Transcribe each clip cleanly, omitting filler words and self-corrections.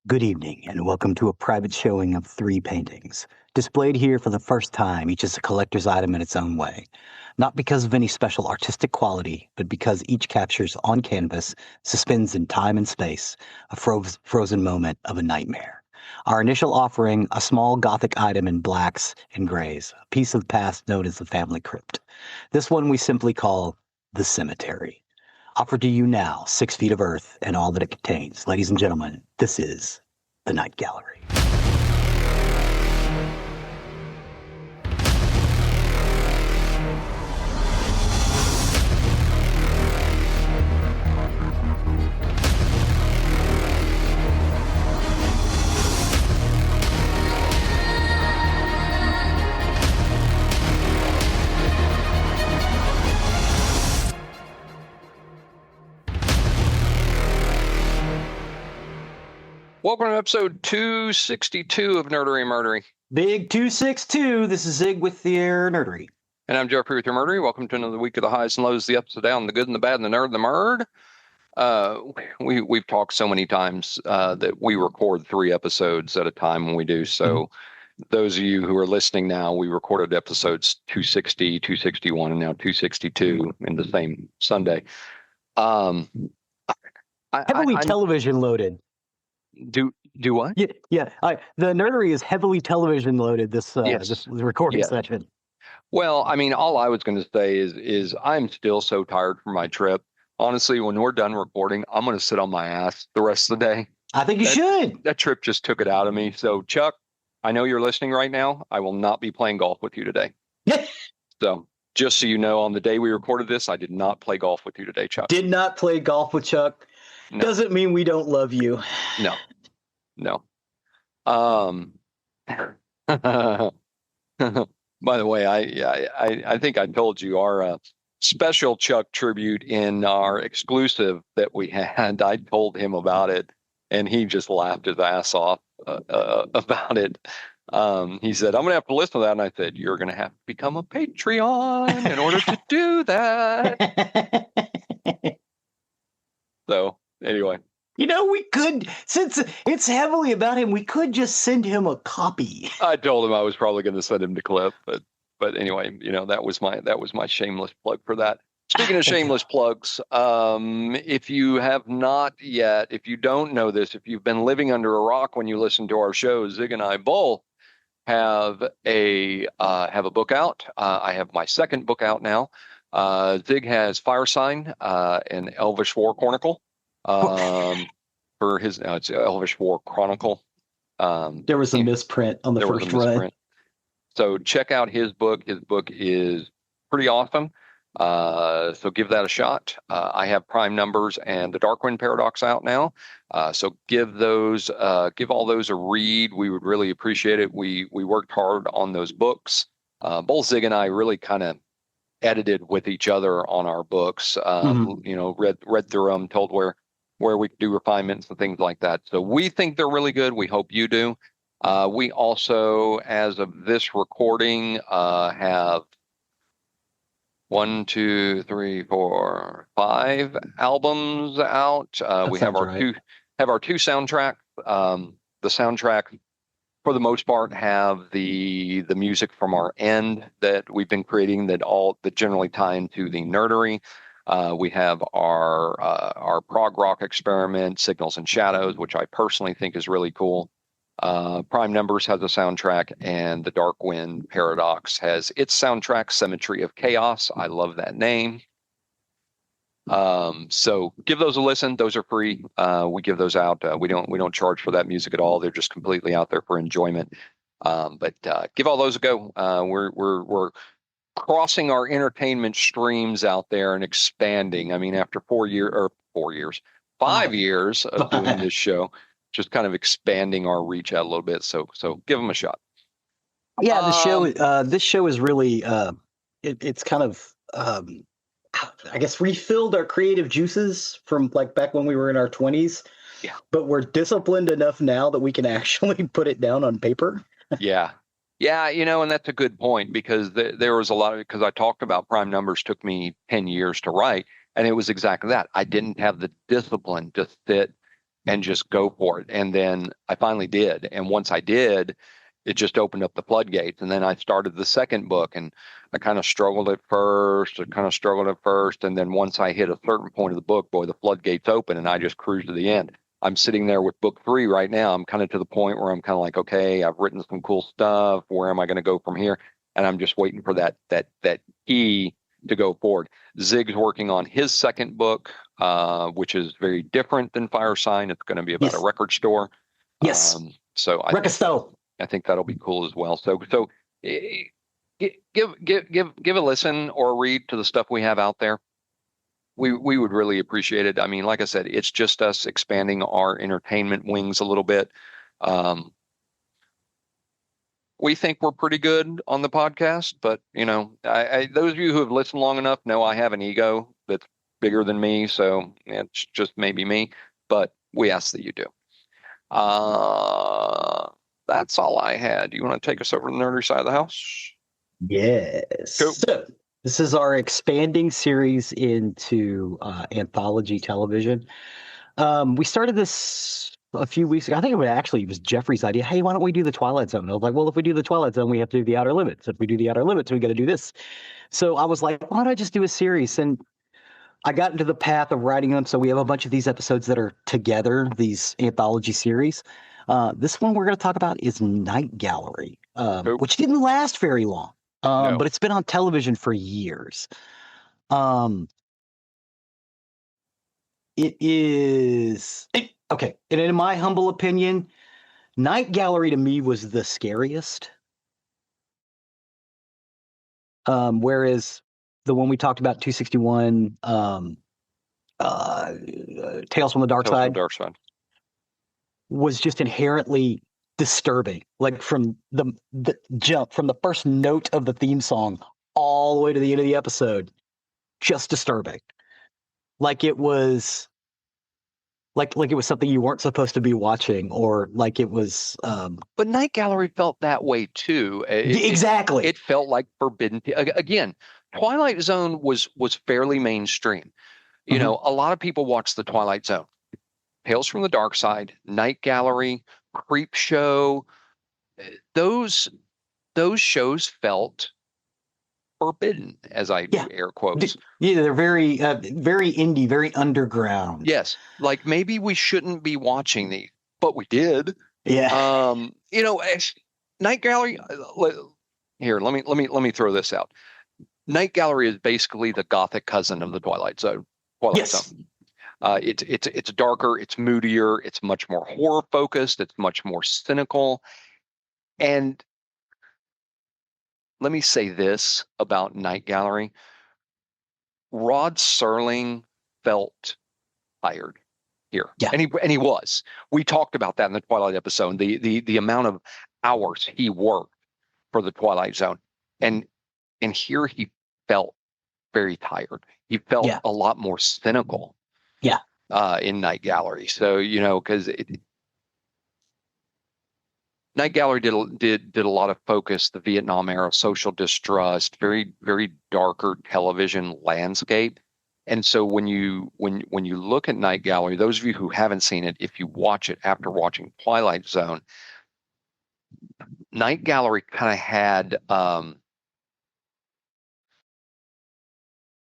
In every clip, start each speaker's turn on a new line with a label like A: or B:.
A: Good evening, and welcome to a private showing of 3 paintings. Displayed here for the first time, each is a collector's item in its own way. Not because of any special artistic quality, but because each captures on canvas, suspends in time and space, a frozen moment of a nightmare. Our initial offering, a small Gothic item in blacks and grays, a piece of the past known as the family crypt. This one we simply call the cemetery. Offered to you now, 6 feet of earth and all that it contains. Ladies and gentlemen, this is the Night Gallery.
B: Welcome to episode 262 of Nerdery Murdery.
A: Big 262, this is Zig with the Nerdery.
B: And I'm Jeffrey with your Murdery. Welcome to another week of the highs and lows, the ups and downs, the good and the bad, and the nerd and the murd. We've talked so many times that we record 3 episodes at a time when we do. So those of you who are listening now, we recorded episodes 260, 261, and now 262 in the same Sunday.
A: Heavily television loaded.
B: Do what?
A: Yeah. The Nerdery is heavily television loaded this recording session.
B: Well, I mean, all I was going to say is I'm still so tired from my trip. Honestly, when we're done recording, I'm going to sit on my ass the rest of the day.
A: I think you should.
B: That trip just took it out of me. So, Chuck, I know you're listening right now. I will not be playing golf with you today. So, just so you know, on the day we recorded this, I did not play golf with you today, Chuck.
A: Did not play golf with Chuck. No. Doesn't mean we don't love you.
B: No. By the way, I think I told you our special Chuck tribute in our exclusive that we had. I told him about it, and he just laughed his ass off about it. He said, "I'm going to have to listen to that," and I said, "You're going to have to become a Patreon in order to do that." So anyway.
A: You know, we could, since it's heavily about him, we could just send him a copy.
B: I told him I was probably going to send him the clip, but anyway, you know, that was my shameless plug for that. Speaking of shameless plugs, if you have not yet, if you don't know this, if you've been living under a rock when you listen to our show, Zig and I both have a book out. I have my second book out now. Zig has Fire Sign, an Elvish War Chronicle. For his, it's Elvish War Chronicle.
A: There was a misprint on the first run.
B: So check out his book. His book is pretty awesome. So give that a shot. I have Prime Numbers and the Darkwind Paradox out now. So give all those a read. We would really appreciate it. We worked hard on those books. Both Zig and I really kind of edited with each other on our books. You know, read through them, told where we could do refinements and things like that. So we think they're really good. We hope you do. We also, as of this recording, have 5 albums out. We have our two soundtracks. The soundtrack, for the most part, have the music from our end that we've been creating that generally tie into the Nerdery. We have our prog rock experiment, Signals and Shadows, which I personally think is really cool. Prime Numbers has a soundtrack, and the Darkwind Paradox has its soundtrack, Symmetry of Chaos. I love that name. So give those a listen. Those are free. We give those out. We don't charge for that music at all. They're just completely out there for enjoyment. But give all those a go. We're crossing our entertainment streams out there and expanding. I mean, after 5 years of doing this show, just kind of expanding our reach out a little bit. So give them a shot.
A: Yeah, this show is really, it's kind of, I guess, refilled our creative juices from like back when we were in our 20s.
B: Yeah.
A: But we're disciplined enough now that we can actually put it down on paper.
B: Yeah. Yeah, you know, and that's a good point because there was a lot of, because I talked about Prime Numbers took me 10 years to write, and it was exactly that. I didn't have the discipline to sit and just go for it. And then I finally did. And once I did, it just opened up the floodgates. And then I started the second book, and I kind of struggled at first. And then once I hit a certain point of the book, boy, the floodgates open, and I just cruised to the end. I'm sitting there with book 3 right now. I'm kind of to the point where I'm kind of like, okay, I've written some cool stuff. Where am I going to go from here? And I'm just waiting for that key to go forward. Zig's working on his second book, which is very different than Fire Sign. It's going to be about a record store.
A: Yes.
B: So I think that'll be cool as well. So give a listen or read to the stuff we have out there. We would really appreciate it. I mean, like I said, it's just us expanding our entertainment wings a little bit. We think we're pretty good on the podcast, but those of you who have listened long enough know I have an ego that's bigger than me, so it's just maybe me. But we ask that you do. That's all I had. Do you want to take us over to the nerdy side of the house?
A: Yes.
B: Cool.
A: So this is our expanding series into anthology television. We started this a few weeks ago. I think it was Jeffrey's idea. Hey, why don't we do the Twilight Zone? And I was like, well, if we do the Twilight Zone, we have to do the Outer Limits. If we do the Outer Limits, we got to do this. So I was like, why don't I just do a series? And I got into the path of writing them. So we have a bunch of these episodes that are together, these anthology series. This one we're going to talk about is Night Gallery, which didn't last very long,
B: No.
A: but it's been on television for years. It is okay. And in my humble opinion, Night Gallery to me was the scariest. Whereas the one we talked about, 261, Tales from the Dark Side, was just inherently disturbing. Like from the jump, from the first note of the theme song all the way to the end of the episode, just disturbing. Like it was like it was something you weren't supposed to be watching, or like it was
B: But Night Gallery felt that way too.
A: Exactly.
B: It felt like forbidden. Again, Twilight Zone was fairly mainstream. You know, a lot of people watched the Twilight Zone. Tales from the Dark Side, Night Gallery, Creep Show, those shows felt forbidden, as I do air quotes.
A: Yeah, they're very very indie, very underground.
B: Yes, like maybe we shouldn't be watching these, but we did.
A: Yeah.
B: Night Gallery. Here, let me throw this out. Night Gallery is basically the gothic cousin of the Twilight Zone. Zone. It's darker, it's moodier, it's much more horror focused, it's much more cynical. And let me say this about Night Gallery. Rod Serling felt tired here.
A: Yeah.
B: And he was. We talked about that in the Twilight episode, the amount of hours he worked for the Twilight Zone. And here he felt very tired. He felt a lot more cynical.
A: Yeah.
B: In Night Gallery. So, because Night Gallery did a lot of focus, the Vietnam era, social distrust, very, very darker television landscape. And so when you look at Night Gallery, those of you who haven't seen it, if you watch it after watching Twilight Zone, Night Gallery kind of had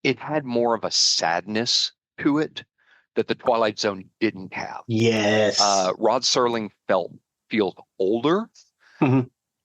B: it had more of a sadness to it that the Twilight Zone didn't have.
A: Yes.
B: Rod Serling feels older,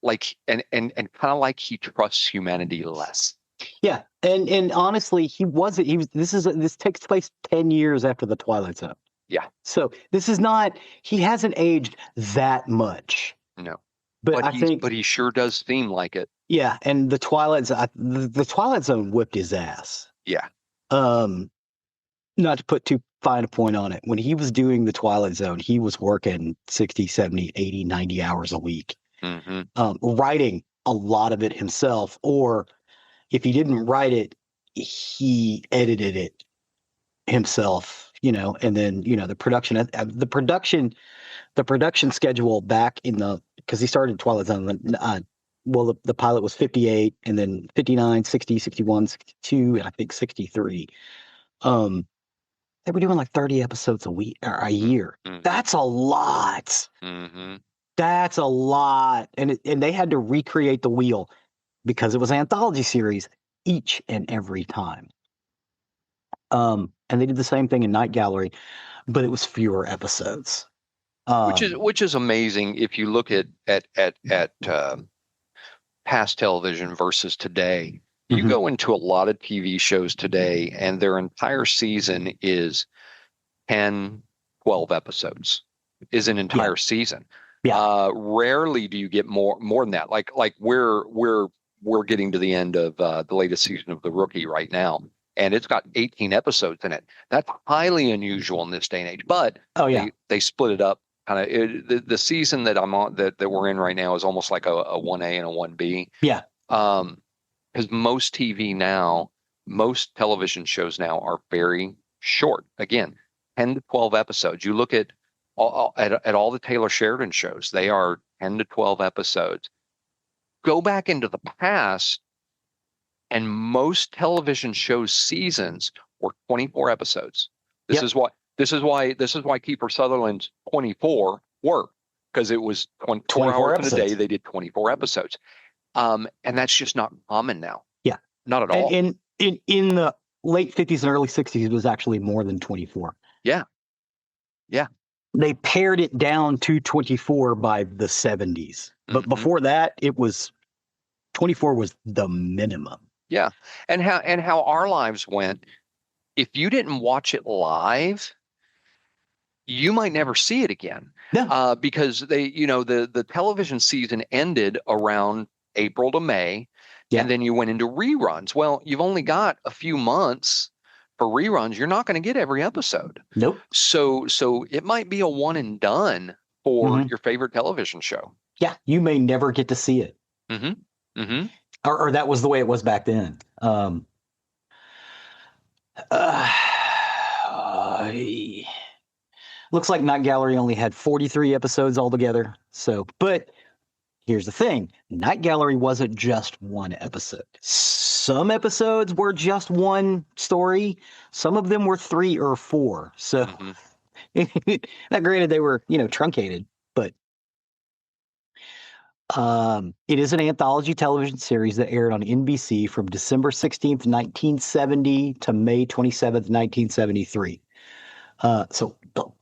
B: like and kind of like he trusts humanity less.
A: Yeah, and honestly, this takes place 10 years after the Twilight Zone.
B: Yeah.
A: So this is not. He hasn't aged that much.
B: No.
A: But
B: he sure does seem like it.
A: Yeah, and the Twilight Zone whipped his ass.
B: Yeah.
A: Not to put too fine a point on it, when he was doing the Twilight Zone, he was working 60, 70, 80, 90 hours a week, writing a lot of it himself, or if he didn't write it, he edited it himself, and then, the production schedule back because he started Twilight Zone, the pilot was 58, and then 59, 60, 61, 62, and I think 63. They were doing like 30 episodes a week or a year.
B: Mm-hmm.
A: That's a lot.
B: Mm-hmm.
A: That's a lot. And they had to recreate the wheel because it was an anthology series each and every time. And they did the same thing in Night Gallery, but it was fewer episodes.
B: Which is amazing if you look at past television versus today. You
A: Mhm.
B: go into a lot of TV shows today, and their entire season is 10, 12 episodes, is an entire season.
A: Yeah.
B: Rarely do you get more than that. Like we're getting to the end of the latest season of The Rookie right now, and it's got 18 episodes in it. That's highly unusual in this day and age. But they split it up. Kind of the season that I'm on that we're in right now is almost like a 1A and a 1B.
A: Yeah.
B: Because most television shows now are very short. Again, 10 to 12 episodes. You look at all the Taylor Sheridan shows, they are 10 to 12 episodes. Go back into the past, and most television shows seasons were 24 episodes. This is why Kiefer Sutherland's 24 worked, because it was 24 hours
A: episodes.
B: in a day. They did 24 episodes. And that's just not common now.
A: Yeah.
B: Not at all.
A: And in the late 50s and early 60s, it was actually more than 24.
B: Yeah. Yeah.
A: They pared it down to 24 by the 70s. But before that, it was 24 was the minimum.
B: Yeah. And how our lives went, if you didn't watch it live, you might never see it again.
A: Yeah.
B: Because the television season ended around April to May, and then you went into reruns. Well, you've only got a few months for reruns. You're not going to get every episode.
A: Nope.
B: So it might be a one and done for your favorite television show.
A: Yeah, you may never get to see it.
B: Mm-hmm. Mm-hmm.
A: Or that was the way it was back then. Looks like Night Gallery only had 43 episodes altogether. But here's the thing. Night Gallery wasn't just one episode. Some episodes were just one story. Some of them were 3 or 4. So, now granted, they were, truncated, but it is an anthology television series that aired on NBC from December 16th, 1970 to May 27th, 1973. So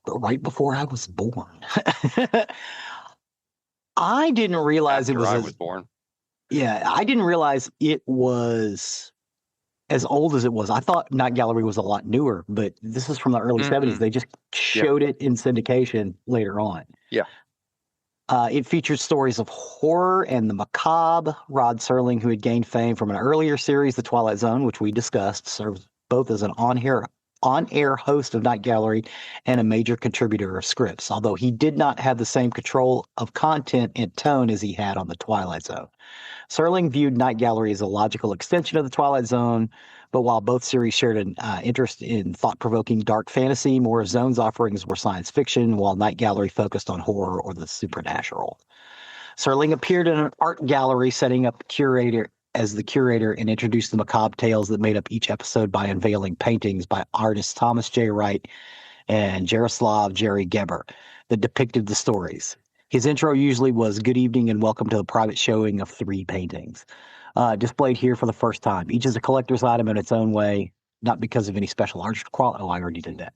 A: right before I was born. I didn't realize
B: After I was born.
A: Yeah, I didn't realize it was as old as it was. I thought Night Gallery was a lot newer, but this is from the early 70s. They just showed it in syndication later on.
B: Yeah.
A: It featured stories of horror and the macabre. Rod Serling, who had gained fame from an earlier series, The Twilight Zone, which we discussed, serves both as an on-air host of Night Gallery and a major contributor of scripts, although he did not have the same control of content and tone as he had on The Twilight Zone. Serling viewed Night Gallery as a logical extension of The Twilight Zone, but while both series shared an interest in thought-provoking dark fantasy, more of Zone's offerings were science fiction, while Night Gallery focused on horror or the supernatural. Serling appeared in an art gallery, setting up as the curator, and introduced the macabre tales that made up each episode by unveiling paintings by artists Thomas J. Wright and Jaroslav Jerry Geber that depicted the stories. His intro usually was "Good evening and welcome to the private showing of 3 paintings." Displayed here for the first time. Each is a collector's item in its own way, not because of any special art quality. Oh, I already did that.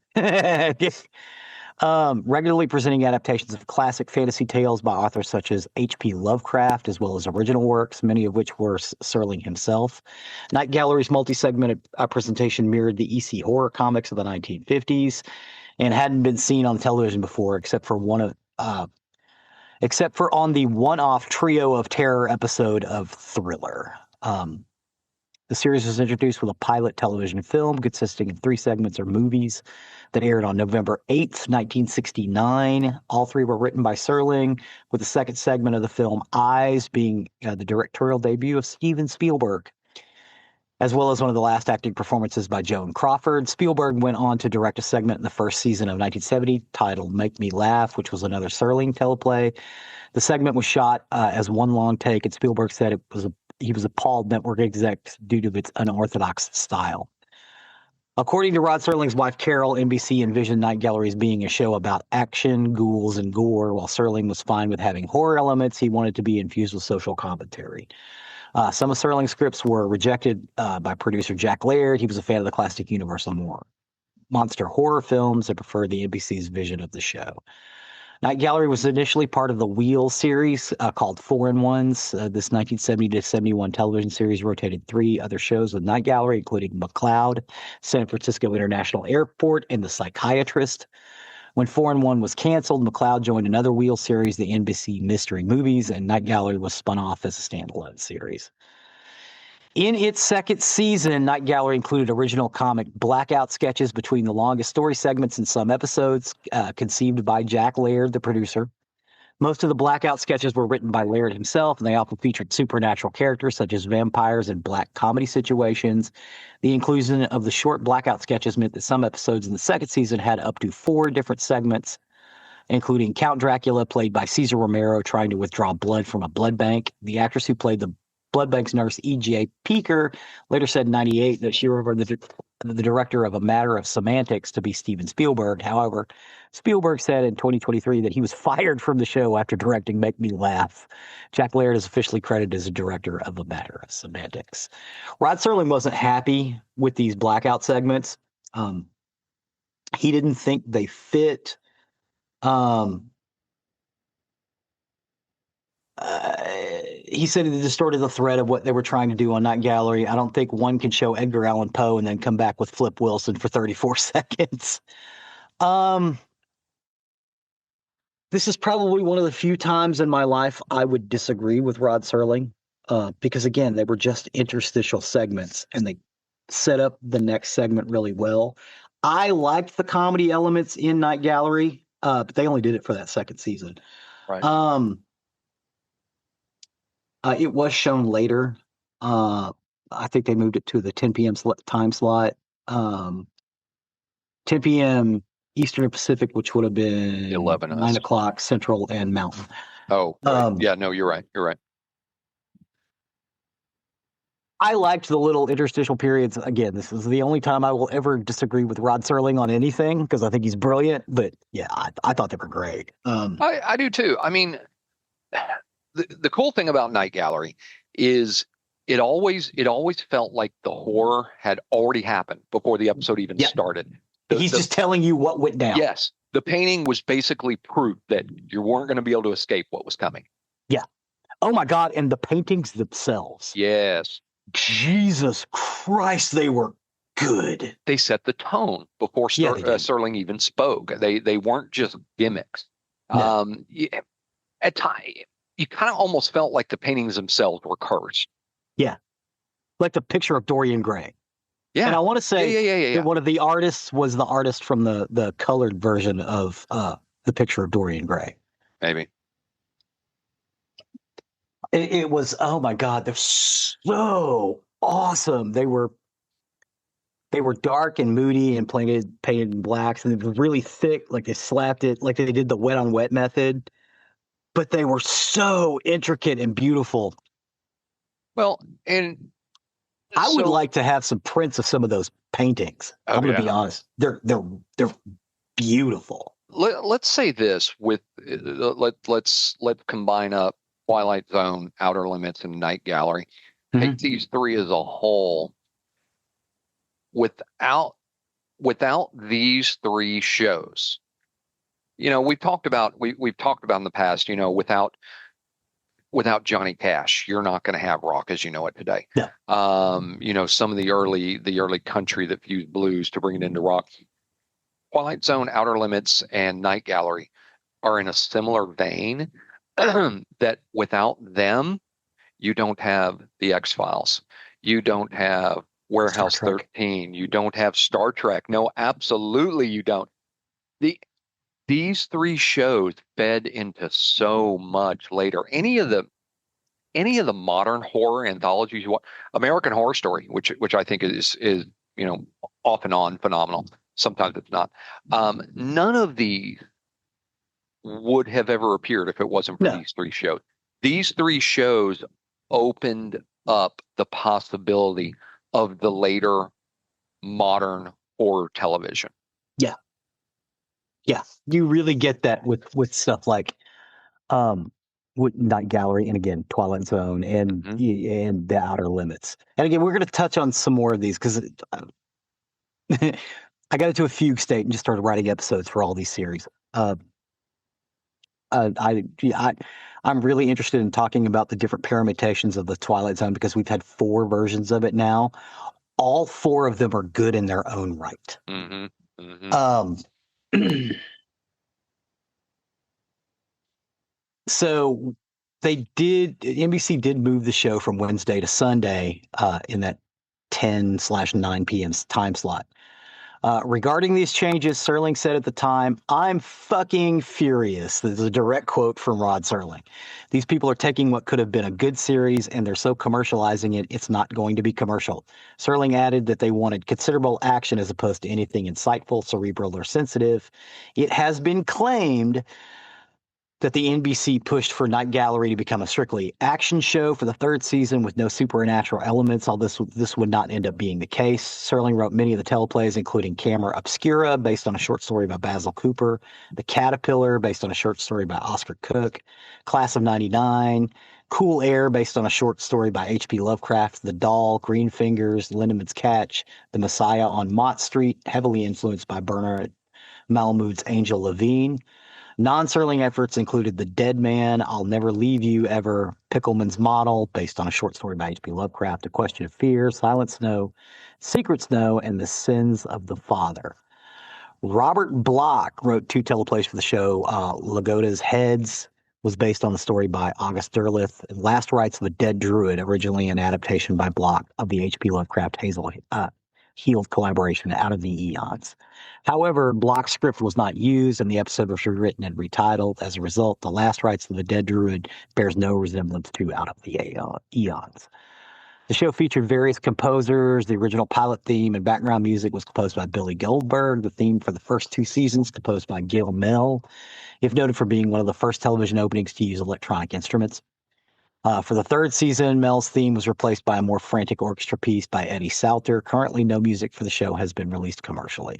A: Regularly presenting adaptations of classic fantasy tales by authors such as H.P. Lovecraft, as well as original works, many of which were Serling himself. Night Gallery's multi-segmented presentation mirrored the EC horror comics of the 1950s and hadn't been seen on television before, except for on the one-off Trio of Terror episode of Thriller. The series was introduced with a pilot television film consisting of 3 segments or movies that aired on November 8th, 1969. All 3 were written by Serling, with the second segment of the film, Eyes, being the directorial debut of Steven Spielberg, as well as one of the last acting performances by Joan Crawford. Spielberg went on to direct a segment in the first season of 1970 titled Make Me Laugh, which was another Serling teleplay. The segment was shot as one long take, and Spielberg said he was appalled network execs due to its unorthodox style. According to Rod Serling's wife, Carol, NBC envisioned Night Gallery as being a show about action, ghouls, and gore, while Serling was fine with having horror elements. He wanted to be infused with social commentary. Some of Serling's scripts were rejected by producer Jack Laird. He was a fan of the classic Universal monster horror films and preferred the NBC's vision of the show. Night Gallery was initially part of the Wheel series called 4-in-1s. This 1970 to 71 television series rotated 3 other shows with Night Gallery, including McCloud, San Francisco International Airport, and The Psychiatrist. When 4-in-1 was canceled, McCloud joined another Wheel series, the NBC Mystery Movies, and Night Gallery was spun off as a standalone series. In its second season, Night Gallery included original comic blackout sketches between the longest story segments in some episodes, conceived by Jack Laird, the producer. Most of the blackout sketches were written by Laird himself, and they often featured supernatural characters such as vampires and black comedy situations. The inclusion of the short blackout sketches meant that some episodes in the second season had up to 4 different segments, including Count Dracula, played by Cesar Romero, trying to withdraw blood from a blood bank. The actress who played the blood bank's nurse, E.J. Peaker, later said in 1998 that she remembered the director of A Matter of Semantics to be Steven Spielberg. However, Spielberg said in 2023 that he was fired from the show after directing Make Me Laugh. Jack Laird is officially credited as a director of A Matter of Semantics. Rod Serling wasn't happy with these blackout segments. He didn't think they fit. He said it distorted the thread of what they were trying to do on Night Gallery. I don't think one can show Edgar Allan Poe and then come back with Flip Wilson for 34 seconds. This is probably one of the few times in my life I would disagree with Rod Serling, because, again, they were just interstitial segments, and they set up the next segment really well. I liked the comedy elements in Night Gallery, but they only did it for that second season.
B: Right.
A: It was shown later. I think they moved it to the 10 p.m. time slot. 10 p.m. Eastern and Pacific, which would have been 9 o'clock Central and Mountain.
B: Oh, right. Yeah, no, you're right. You're right.
A: I liked the little interstitial periods. Again, this is the only time I will ever disagree with Rod Serling on anything, because I think he's brilliant. But yeah, I thought they were great.
B: I do too. I mean, the cool thing about Night Gallery is it always felt like the horror had already happened before the episode even started.
A: He's just telling you what went down.
B: Yes. The painting was basically proof that you weren't going to be able to escape what was coming.
A: Yeah. Oh my God. And the paintings themselves.
B: Yes.
A: Jesus Christ, they were good.
B: They set the tone before Serling even spoke. They weren't just gimmicks. No. At times, you kind of almost felt like the paintings themselves were cursed.
A: Yeah. Like the picture of Dorian Gray.
B: Yeah.
A: And I want to say that one of the artists was the artist from the colored version of the picture of Dorian Gray.
B: Maybe.
A: It was, oh my God, they're so awesome. They were dark and moody and painted in blacks, and it was really thick, like they slapped it, like they did the wet on wet method. But they were so intricate and beautiful.
B: Well, and
A: I would like to have some prints of some of those paintings. I'm going to be honest; they're beautiful.
B: Let's say this with let's combine up Twilight Zone, Outer Limits, and Night Gallery. Take these 3 as a whole. Without these 3 shows, we've talked about in the past. Without Johnny Cash, you're not going to have rock as you know it today.
A: Yeah.
B: Some of the early country that fused blues to bring it into rock. Twilight Zone, Outer Limits, and Night Gallery are in a similar vein. That without them, you don't have the X-Files. You don't have Warehouse 13. You don't have Star Trek. No, absolutely you don't. These 3 shows fed into so much later. Any of the modern horror anthologies, American Horror Story, which I think is off and on phenomenal. Sometimes it's not. None of these would have ever appeared if it wasn't for these 3 shows. These 3 shows opened up the possibility of the later modern horror television.
A: Yeah. Yeah. You really get that with stuff like with Night Gallery and again Twilight Zone and The Outer Limits. And again, we're going to touch on some more of these because I got into a fugue state and just started writing episodes for all these series. I'm really interested in talking about the different permutations of the Twilight Zone because we've had 4 versions of it now. All 4 of them are good in their own right. So NBC did move the show from Wednesday to Sunday in that 10/9 p.m. time slot. Regarding these changes, Serling said at the time, "I'm fucking furious." This is a direct quote from Rod Serling. "These people are taking what could have been a good series and they're so commercializing it, it's not going to be commercial." Serling added that they wanted considerable action as opposed to anything insightful, cerebral, or sensitive. It has been claimed that the NBC pushed for Night Gallery to become a strictly action show for the 3rd season with no supernatural elements. All this would not end up being the case. Serling wrote many of the teleplays, including Camera Obscura, based on a short story by Basil Cooper, The Caterpillar, based on a short story by Oscar Cook, Class of '99, Cool Air, based on a short story by H.P. Lovecraft, The Doll, Green Fingers, Lindeman's Catch, The Messiah on Mott Street, heavily influenced by Bernard Malamud's Angel Levine. Non-Serling efforts included The Dead Man, I'll Never Leave You Ever, Pickleman's Model, based on a short story by H.P. Lovecraft, A Question of Fear, Silent Snow, Secret Snow, and The Sins of the Father. Robert Bloch wrote 2 teleplays for the show. Lagoda's Heads was based on the story by August Derleth. Last Rites of a Dead Druid, originally an adaptation by Bloch of the H.P. Lovecraft Hazel Heald collaboration Out of the Eons. However, Bloch's script was not used, and the episode was rewritten and retitled. As a result, The Last Rites of the Dead Druid bears no resemblance to Out of the Eons. The show featured various composers. The original pilot theme and background music was composed by Billy Goldberg. The theme for the first 2 seasons composed by Gil Mell, if noted for being one of the first television openings to use electronic instruments. For the 3rd season, Mel's theme was replaced by a more frantic orchestra piece by Eddie Salter. Currently, no music for the show has been released commercially.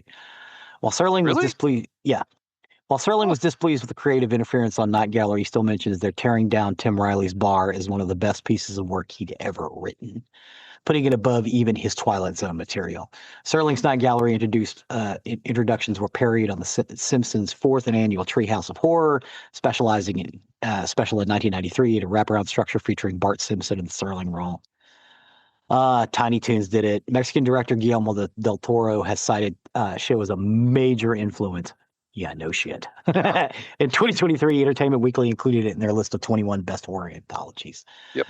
A: While Serling was displeased, was displeased with the creative interference on Night Gallery, he still mentions they're tearing down Tim Riley's bar as one of the best pieces of work he'd ever written, putting it above even his Twilight Zone material. Serling's Night Gallery introductions were parodied on The Simpsons' 4th and annual Treehouse of Horror, specializing in special in 1993 at a wraparound structure featuring Bart Simpson in the Serling role. Tiny Toons did it. Mexican director Guillermo del Toro has cited show as a major influence. Yeah, no shit. In 2023, Entertainment Weekly included it in their list of 21 best horror anthologies.
B: Yep.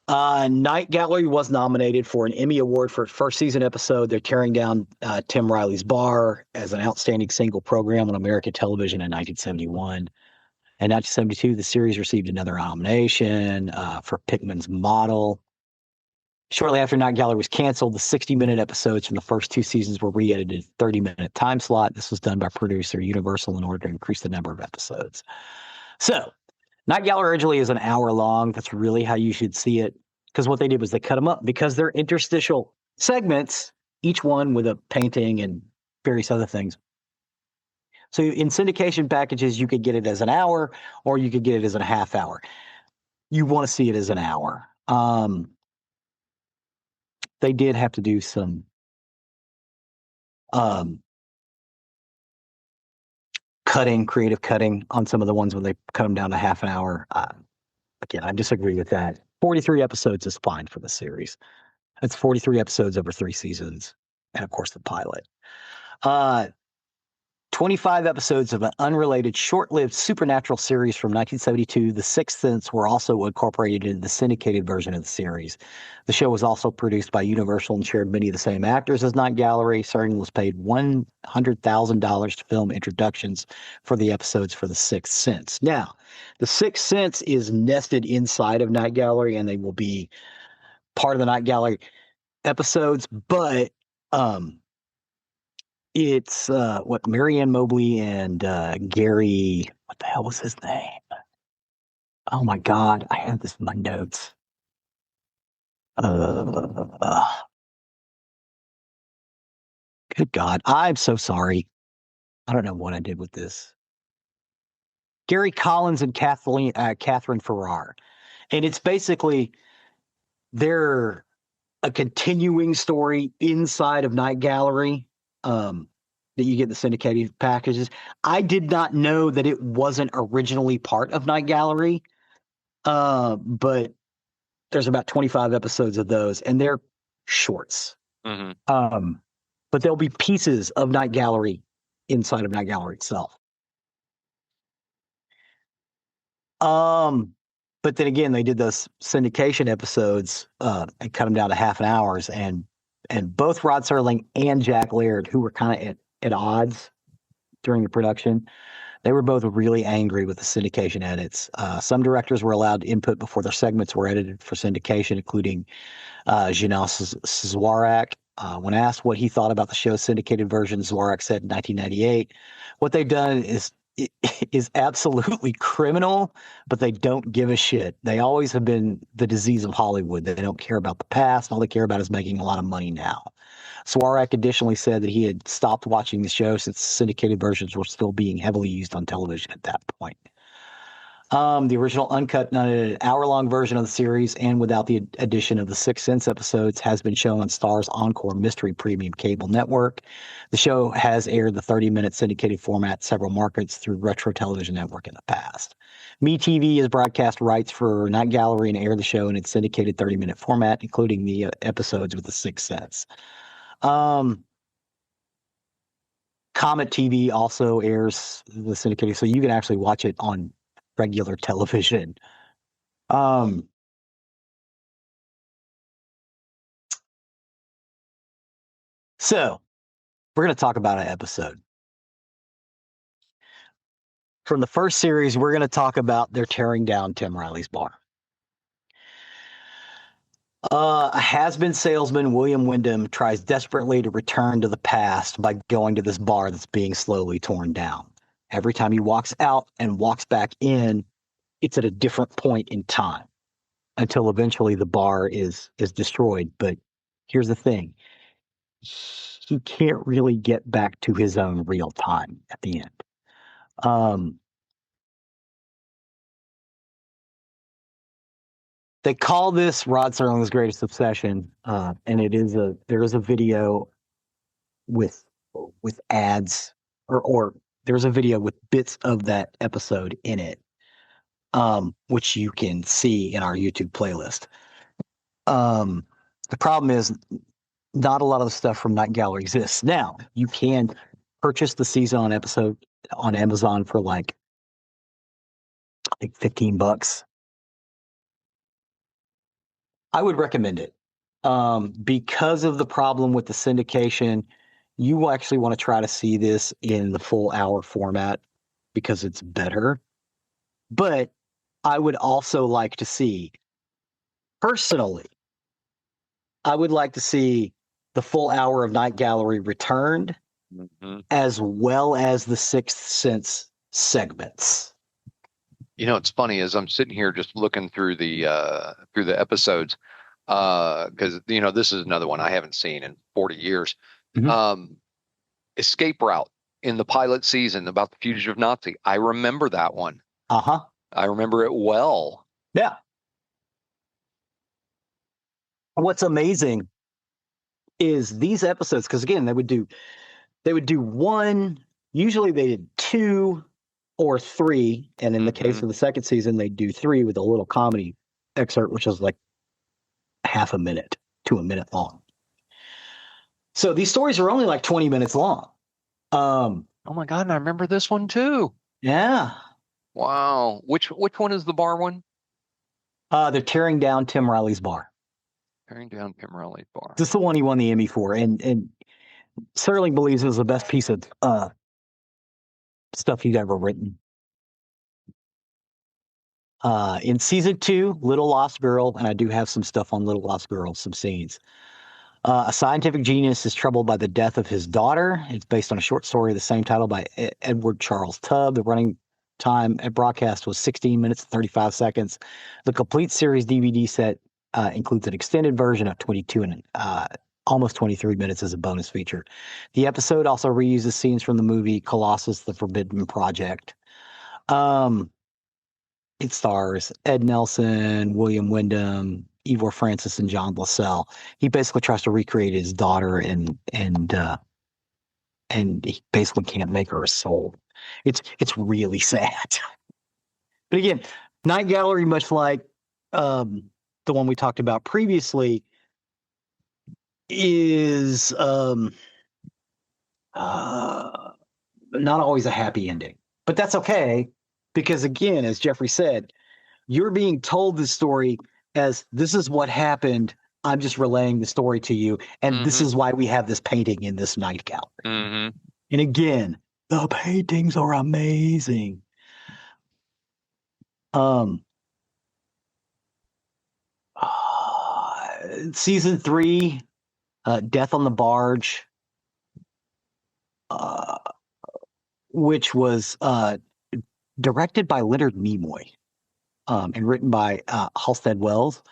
A: Night Gallery was nominated for an Emmy Award for its first season episode. They're tearing down Tim Riley's Bar as an outstanding single program on American television in 1971. In 1972, the series received another nomination for Pickman's Model. Shortly after Night Gallery was canceled, the 60-minute episodes from the first 2 seasons were re-edited 30-minute time slot. This was done by producer Universal in order to increase the number of episodes. So, Night Gallery originally is an hour long. That's really how you should see it. Because what they did was they cut them up because they're interstitial segments, each one with a painting and various other things. So in syndication packages, you could get it as an hour or you could get it as a half hour. You want to see it as an hour. They did have to do some creative cutting on some of the ones when they cut them down to half an hour. Again, I disagree with that. 43 episodes is fine for the series. It's 43 episodes over 3 seasons. And of course, the pilot. 25 episodes of an unrelated, short-lived supernatural series from 1972, The Sixth Sense, were also incorporated into the syndicated version of the series. The show was also produced by Universal and shared many of the same actors as Night Gallery. Serling was paid $100,000 to film introductions for the episodes for The Sixth Sense. Now, The Sixth Sense is nested inside of Night Gallery, and they will be part of the Night Gallery episodes, but it's Marianne Mobley and Gary, what the hell was his name? Oh my God, I have this in my notes. Good God. I'm so sorry. I don't know what I did with this. Gary Collins and Catherine Farrar. And it's basically they're a continuing story inside of Night Gallery that you get in the syndicated packages. I did not know that it wasn't originally part of Night Gallery, but there's about 25 episodes of those, and they're shorts.
B: Mm-hmm.
A: But there'll be pieces of Night Gallery inside of Night Gallery itself. But then again, they did those syndication episodes and cut them down to half an hours, and both Rod Serling and Jack Laird, who were kind of at odds during the production, they were both really angry with the syndication edits. Some directors were allowed input before their segments were edited for syndication, including Janel Swarak. When asked what he thought about the show's syndicated version, Swarak said in 1998, "What they've done is absolutely criminal, but they don't give a shit. They always have been the disease of Hollywood. They don't care about the past. All they care about is making a lot of money now." Swarak additionally said that he had stopped watching the show since syndicated versions were still being heavily used on television at that point. The original uncut, hour-long version of the series, and without the addition of the Sixth Sense episodes, has been shown on Starz Encore Mystery Premium Cable Network. The show has aired the 30-minute syndicated format several markets through Retro Television Network in the past. MeTV has broadcast rights for Night Gallery and aired the show in its syndicated 30-minute format, including the episodes with the Sixth Sense. Comet TV also airs the syndicated, so you can actually watch it on regular television. So we're going to talk about an episode. From the first series, we're going to talk about they're tearing down Tim Riley's bar. A has-been salesman, William Wyndham, tries desperately to return to the past by going to this bar that's being slowly torn down. Every time he walks out and walks back in, it's at a different point in time until eventually the bar is destroyed. But here's the thing. He can't really get back to his own real time at the end. They call this Rod Serling's greatest obsession, and there is a video with ads, or there's a video with bits of that episode in it, which you can see in our YouTube playlist. The problem is not a lot of the stuff from Night Gallery exists. Now, you can purchase the season episode on Amazon for like $15. I would recommend it. Because of the problem with the syndication, you will actually want to try to see this in the full hour format because it's better. But I would also like to see, personally, I would like to see the full hour of Night Gallery returned, as well as the Sixth Sense segments.
B: You know, it's funny as I'm sitting here just looking through the episodes, because this is another one I haven't seen in 40 years. Mm-hmm. Escape Route in the pilot season about the fugitive Nazi. I remember that one. I remember it well.
A: Yeah. What's amazing is these episodes, because again, they would do one. Usually they did 2 or 3, and in the case of the second season, they do 3 with a little comedy excerpt, which is like half a minute to a minute long. So these stories are only like 20 minutes long.
B: Oh my God, and I remember this one too.
A: Yeah.
B: Wow. Which one is the bar one?
A: They're tearing down Tim Riley's bar.
B: Tearing down Tim Riley's bar.
A: This is the one he won the Emmy for, and Serling believes it was the best piece of stuff he'd ever written. In season 2, Little Lost Girl, and I do have some stuff on Little Lost Girl, some scenes. A scientific genius is troubled by the death of his daughter. It's based on a short story of the same title by Edward Charles Tubb. The running time at broadcast was 16 minutes and 35 seconds. The complete series DVD set includes an extended version of 22 almost 23 minutes as a bonus feature. The episode also reuses scenes from the movie Colossus: The Forbidden Project. It stars Ed Nelson, William Wyndham, Ivor Francis, and John Lascelles. He basically tries to recreate his daughter, and he basically can't make her a soul. It's really sad. But again, Night Gallery, much like the one we talked about previously, is not always a happy ending. But that's okay, because again, as Jeffrey said, you're being told this story as this is what happened. I'm just relaying the story to you, and this is why we have this painting in this night gallery. And again, the paintings are amazing. Season 3, Death on the Barge, which was directed by Leonard Nimoy and written by Halstead Wells.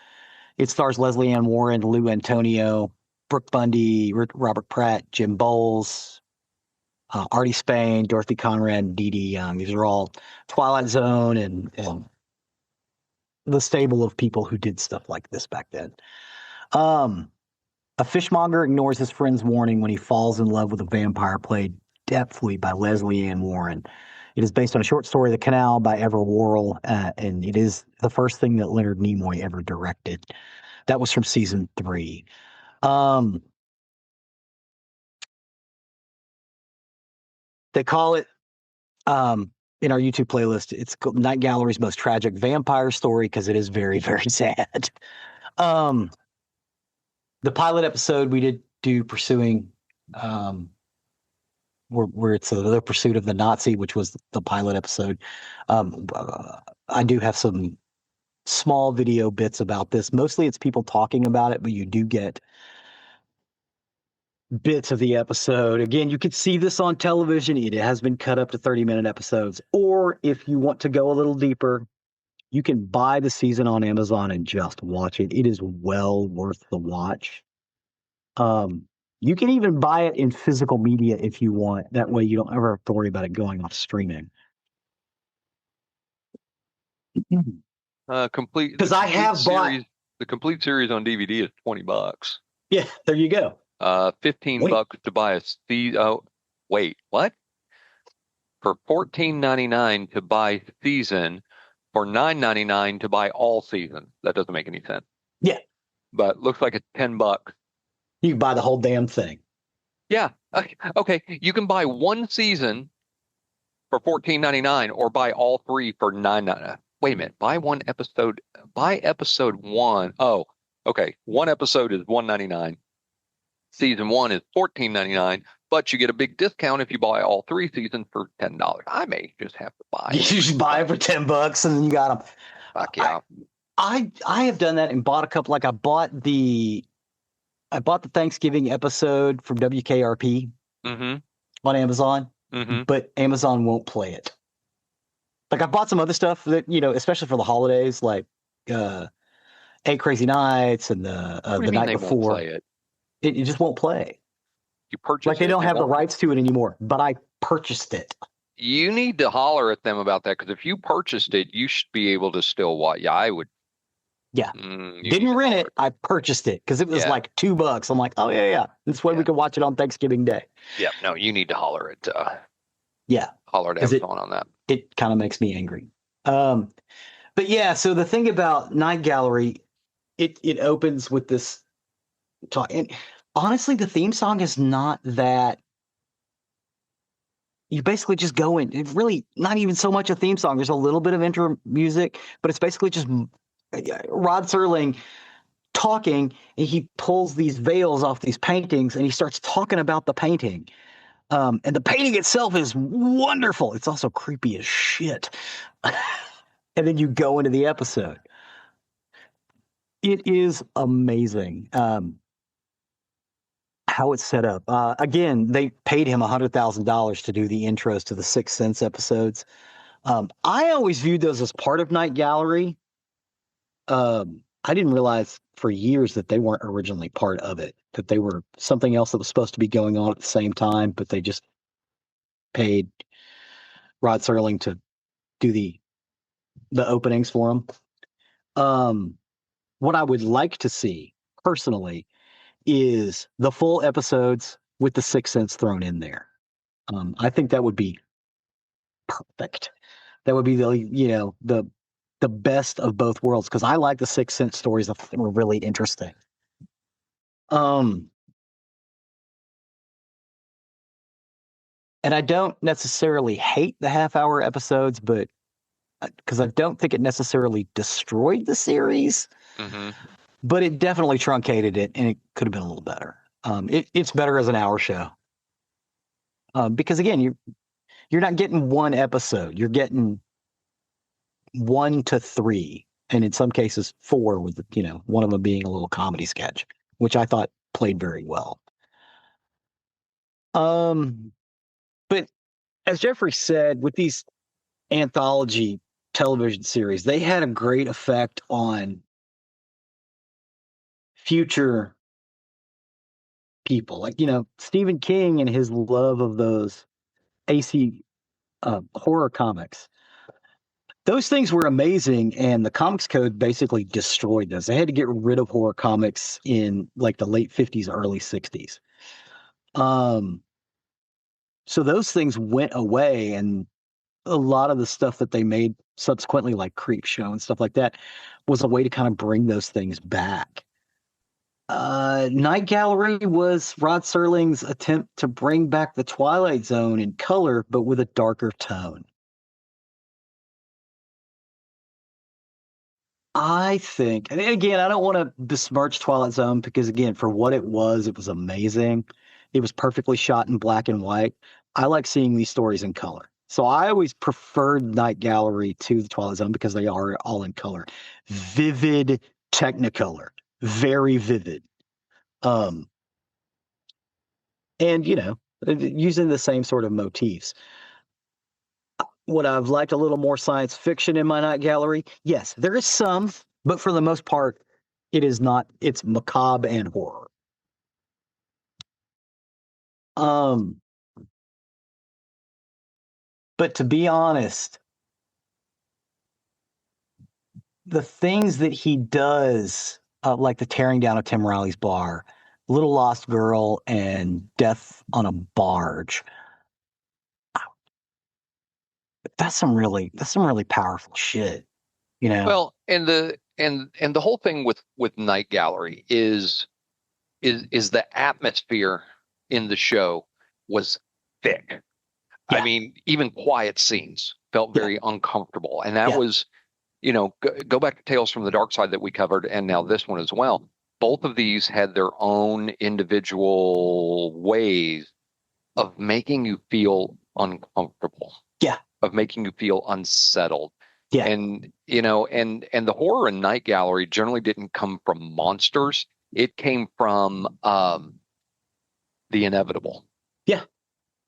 A: It stars Leslie Ann Warren, Lou Antonio, Brooke Bundy, Robert Pratt, Jim Bowles, Artie Spain, Dorothy Conrad, and Dee Dee Young. These are all Twilight Zone and the stable of people who did stuff like this back then. A fishmonger ignores his friend's warning when he falls in love with a vampire, played deftly by Leslie Ann Warren. It is based on a short story, The Canal, by Ever Worrell, and it is the first thing that Leonard Nimoy ever directed. That was from season 3. They call it, in our YouTube playlist, it's Night Gallery's most tragic vampire story, because it is very, very sad. The pilot episode we did do pursuing, where it's the pursuit of the Nazi, which was the pilot episode. I do have some small video bits about this. Mostly it's people talking about it, but you do get bits of the episode. Again, you could see this on television. It has been cut up to 30-minute episodes. Or if you want to go a little deeper, you can buy the season on Amazon and just watch it. It is well worth the watch. You can even buy it in physical media if you want. That way you don't ever have to worry about it going off streaming.
B: Complete.
A: Because I have bought
B: the complete series on DVD is $20.
A: Yeah, there you go.
B: $15 to buy a season. Oh, wait, what? For $14.99 to buy season, for $9.99 to buy all season. That doesn't make any sense.
A: Yeah,
B: but looks like it's $10.
A: You can buy the whole damn thing.
B: Yeah. Okay. You can buy one season for $14.99 or buy all 3 for $9.99. Wait a minute. Buy one episode. Buy episode 1. Oh, okay. One episode is $1.99. Season 1 is $14.99, but you get a big discount if you buy all 3 seasons for $10. I may just have to buy.
A: You just buy it for $10 and then you got them.
B: Fuck yeah.
A: I have done that and bought a couple. Like I bought the Thanksgiving episode from WKRP on Amazon, but Amazon won't play it. Like I bought some other stuff that, especially for the holidays, like 8 Crazy Nights and the night before.
B: Won't play it?
A: It just won't play.
B: You purchased
A: like they don't have the rights to it anymore, but I purchased it.
B: You need to holler at them about that, because if you purchased it, you should be able to still watch. Yeah, I would.
A: Yeah. Didn't rent it. I purchased it because it was like $2. I'm like, oh, yeah. This way we can watch it on Thanksgiving Day.
B: Yeah. No, you need to holler at holler at
A: Amazon
B: on that.
A: It kind of makes me angry. But yeah, so the thing about Night Gallery, it opens with this talk. And honestly, the theme song is not that. You basically just go in. It's really not even so much a theme song. There's a little bit of intro music, but it's basically just Rod Serling talking, and he pulls these veils off these paintings and he starts talking about the painting. And the painting itself is wonderful. It's also creepy as shit. And then you go into the episode. It is amazing how it's set up. Again, they paid him $100,000 to do the intros to the Sixth Sense episodes. I always viewed those as part of Night Gallery. I didn't realize for years that they weren't originally part of it, that they were something else that was supposed to be going on at the same time, but they just paid Rod Serling to do the openings for them. What I would like to see personally is the full episodes with the Sixth Sense thrown in there. I think that would be perfect. That would be the best of both worlds, because I like the Sixth Sense stories. I think were really interesting. And I don't necessarily hate the half-hour episodes, but because I don't think it necessarily destroyed the series, but it definitely truncated it, and it could have been a little better. It's better as an hour show, because again, you're not getting one episode; you're getting 1 to 3, and in some cases 4, with one of them being a little comedy sketch, which I thought played very well. But as Jeffrey said, with these anthology television series, they had a great effect on future people. Like, Stephen King and his love of those AC horror comics. Those things were amazing, and the Comics Code basically destroyed those. They had to get rid of horror comics in like the late 50s, early 60s. So those things went away, and a lot of the stuff that they made subsequently, like Creepshow and stuff like that, was a way to kind of bring those things back. Night Gallery was Rod Serling's attempt to bring back the Twilight Zone in color, but with a darker tone. I think, and again, I don't want to besmirch Twilight Zone, because again, for what it was amazing. It was perfectly shot in black and white. I like seeing these stories in color. So I always preferred Night Gallery to the Twilight Zone because they are all in color. Vivid Technicolor. Very vivid. And, using the same sort of motifs. Would I've liked a little more science fiction in my Night Gallery? Yes, there is some, but for the most part, it is not. It's macabre and horror. But to be honest, the things that he does, like the tearing down of Tim Riley's bar, Little Lost Girl, and Death on a Barge, that's some really powerful shit,
B: Well, and the whole thing with Night Gallery is the atmosphere in the show was thick. Yeah. I mean, even quiet scenes felt very uncomfortable, and that was, go back to Tales from the Dark Side that we covered, and now this one as well. Both of these had their own individual ways of making you feel uncomfortable.
A: Yeah.
B: Of making you feel unsettled.
A: Yeah.
B: And, and the horror in Night Gallery generally didn't come from monsters. It came from the inevitable.
A: Yeah.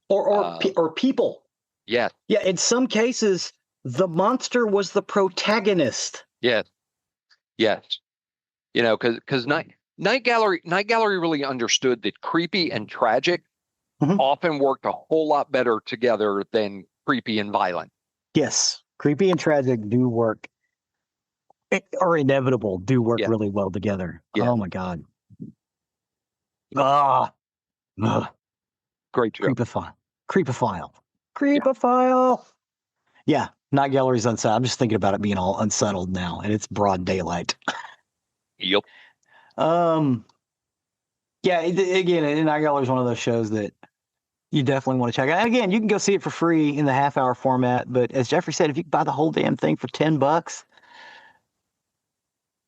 A: Or people.
B: Yeah.
A: Yeah. In some cases, the monster was the protagonist.
B: Yes. Yes. Because Night Gallery really understood that creepy and tragic often worked a whole lot better together than creepy and violent.
A: Yes. Creepy and tragic do work, or inevitable do work really well together. Yeah. Oh my God.
B: Great job.
A: Creepophile. Yeah. Night Gallery's unsettled. I'm just thinking about it being all unsettled now, and it's broad daylight.
B: Yep.
A: Yeah. Again, Night Gallery is one of those shows that you definitely want to check out. And again, you can go see it for free in the half-hour format. But as Jeffrey said, if you buy the whole damn thing for $10,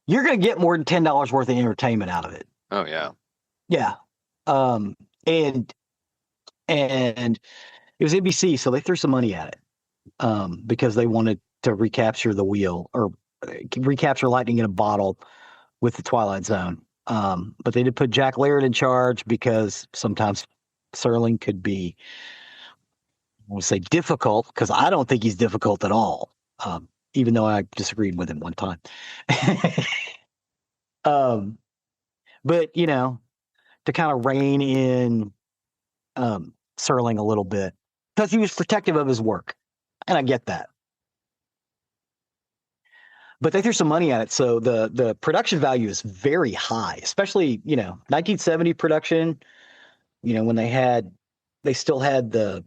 A: you're going to get more than $10 worth of entertainment out of it.
B: Oh yeah.
A: Yeah. And it was NBC, so they threw some money at it because they wanted to recapture the wheel, or recapture lightning in a bottle with the Twilight Zone. But they did put Jack Laird in charge because sometimes Serling could be, I want to say, difficult, because I don't think he's difficult at all, even though I disagreed with him one time. Um, but to kind of rein in Serling a little bit because he was protective of his work, and I get that. But they threw some money at it, so the production value is very high, especially 1970 production. When they still had the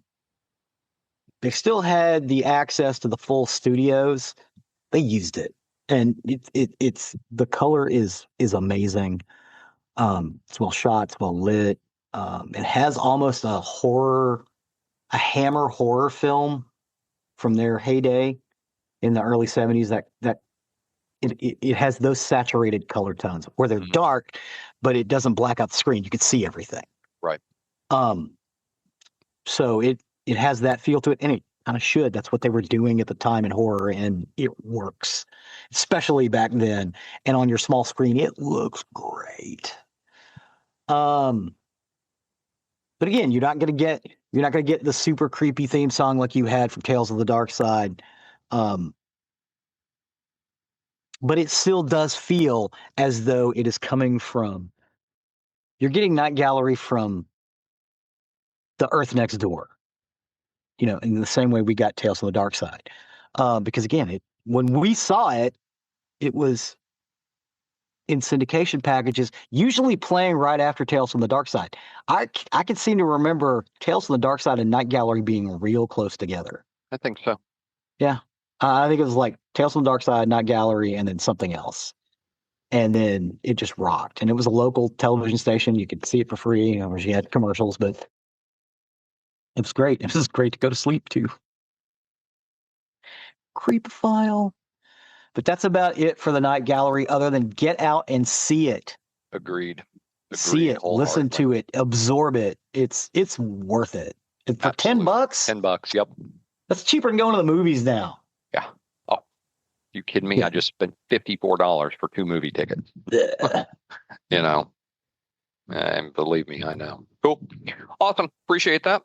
A: access to the full studios. They used it, and it's the color is amazing. It's well shot, it's well lit. It has almost a Hammer horror film from their heyday in the early 70s. That it has those saturated color tones where they're dark, but it doesn't black out the screen. You can see everything.
B: Right.
A: So it has that feel to it, and it kind of should. That's what they were doing at the time in horror, and it works, especially back then. And on your small screen, it looks great. But again, you're not gonna get the super creepy theme song like you had from Tales of the Dark Side. But it still does feel as though it is coming from. You're getting Night Gallery from the Earth Next Door. In the same way we got Tales from the Dark Side. Because again, when we saw it, it was in syndication packages, usually playing right after Tales from the Dark Side. I can seem to remember Tales from the Dark Side and Night Gallery being real close together.
B: I think so.
A: Yeah. I think it was like Tales from the Dark Side, Night Gallery, and then something else. And then it just rocked. And it was a local television station. You could see it for free. She had commercials, but it was great. It was great to go to sleep to. Creepophile. But that's about it for the Night Gallery, other than get out and see it.
B: Agreed.
A: See it, listen to it, absorb it. It's worth it. And for $10,
B: $10, yep.
A: That's cheaper than going to the movies now.
B: Yeah. Oh, you kidding me? Yeah. I just spent $54 for 2 movie tickets. And believe me, I know. Cool. Awesome. Appreciate that.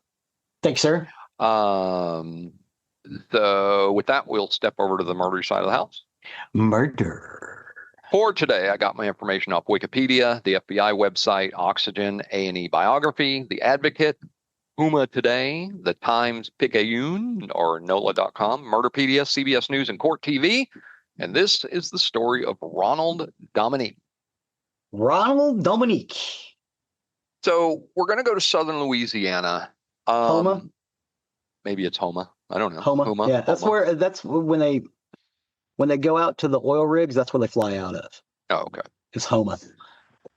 A: Thanks, sir.
B: So with that, we'll step over to the murder side of the house.
A: Murder.
B: For today, I got my information off Wikipedia, the FBI website, Oxygen, A&E Biography, The Advocate, Puma Today, The Times Picayune, or NOLA.com, Murderpedia, CBS News, and Court TV. And this is the story of Ronald Dominique.
A: Ronald Dominique.
B: So we're going to go to southern Louisiana.
A: Homa?
B: Maybe it's Homa. I don't know.
A: Homa. Yeah, that's when they go out to the oil rigs, that's where they fly out of.
B: Oh, okay.
A: It's Homa.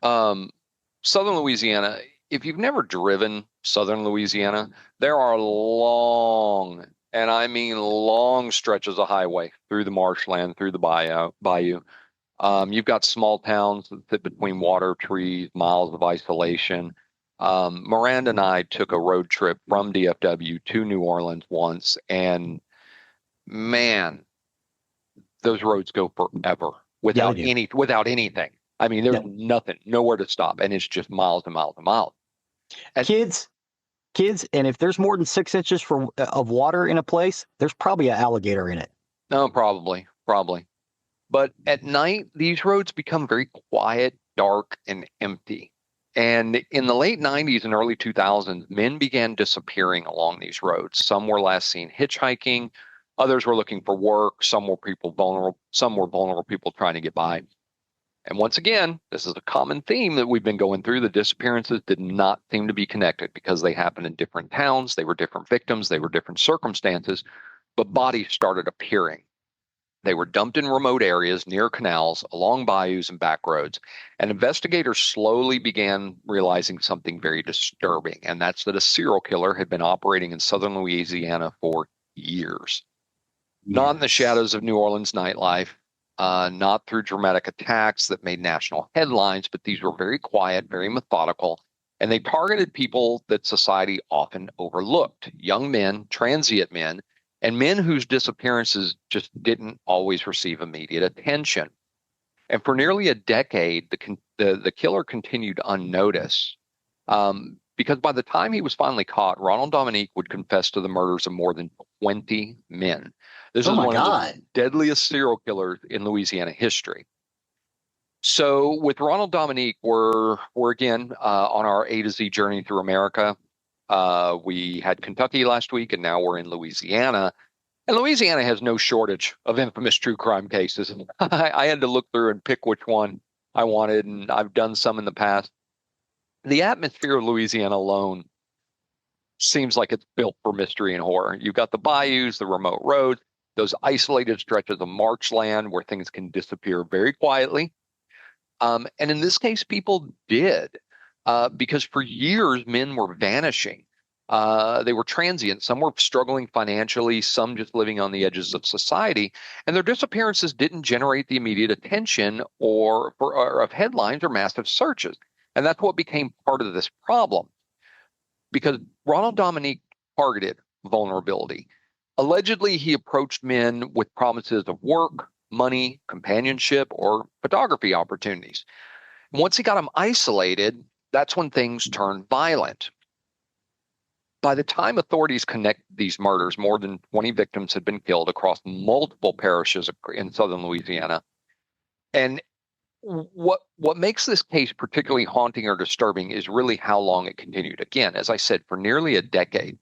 B: Southern Louisiana, if you've never driven southern Louisiana, there are long, and I mean long stretches of highway through the marshland, through the bayou. You've got small towns that sit between water trees, miles of isolation. Miranda and I took a road trip from DFW to New Orleans once, and man, those roads go forever without anything. I mean, there's nothing, nowhere to stop, and it's just miles and miles and miles. And
A: kids, and if there's more than 6 inches of water in a place, there's probably an alligator in it.
B: No, probably. But at night, these roads become very quiet, dark, and empty. And in the late 90s and early 2000s, men began disappearing along these roads. Some were last seen hitchhiking. Others were looking for work. Some were vulnerable people trying to get by. And once again, this is a common theme that we've been going through. The disappearances did not seem to be connected because they happened in different towns. They were different victims. They were different circumstances. But bodies started appearing. They were dumped in remote areas near canals, along bayous and back roads. And investigators slowly began realizing something very disturbing, and that's that a serial killer had been operating in southern Louisiana for years. Not in the shadows of New Orleans nightlife, not through dramatic attacks that made national headlines, but these were very quiet, very methodical, and they targeted people that society often overlooked: young men, transient men, and men whose disappearances just didn't always receive immediate attention. And for nearly a decade, the killer continued unnoticed, because by the time he was finally caught, Ronald Dominique would confess to the murders of more than 20 men. This is one of the deadliest serial killers in Louisiana history. So with Ronald Dominique, we're again on our A to Z journey through America. We had Kentucky last week, and now we're in Louisiana. And Louisiana has no shortage of infamous true crime cases. I had to look through and pick which one I wanted, and I've done some in the past. The atmosphere of Louisiana alone seems like it's built for mystery and horror. You've got the bayous, the remote roads, those isolated stretches of marshland where things can disappear very quietly. And in this case, people did, because for years, men were vanishing. They were transient. Some were struggling financially, some just living on the edges of society. And their disappearances didn't generate the immediate attention or of headlines or massive searches. And that's what became part of this problem, because Ronald Dominique targeted vulnerability. Allegedly, he approached men with promises of work, money, companionship, or photography opportunities. Once he got them isolated, that's when things turned violent. By the time authorities connect these murders, more than 20 victims had been killed across multiple parishes in southern Louisiana. And what makes this case particularly haunting or disturbing is really how long it continued. Again, as I said, for nearly a decade,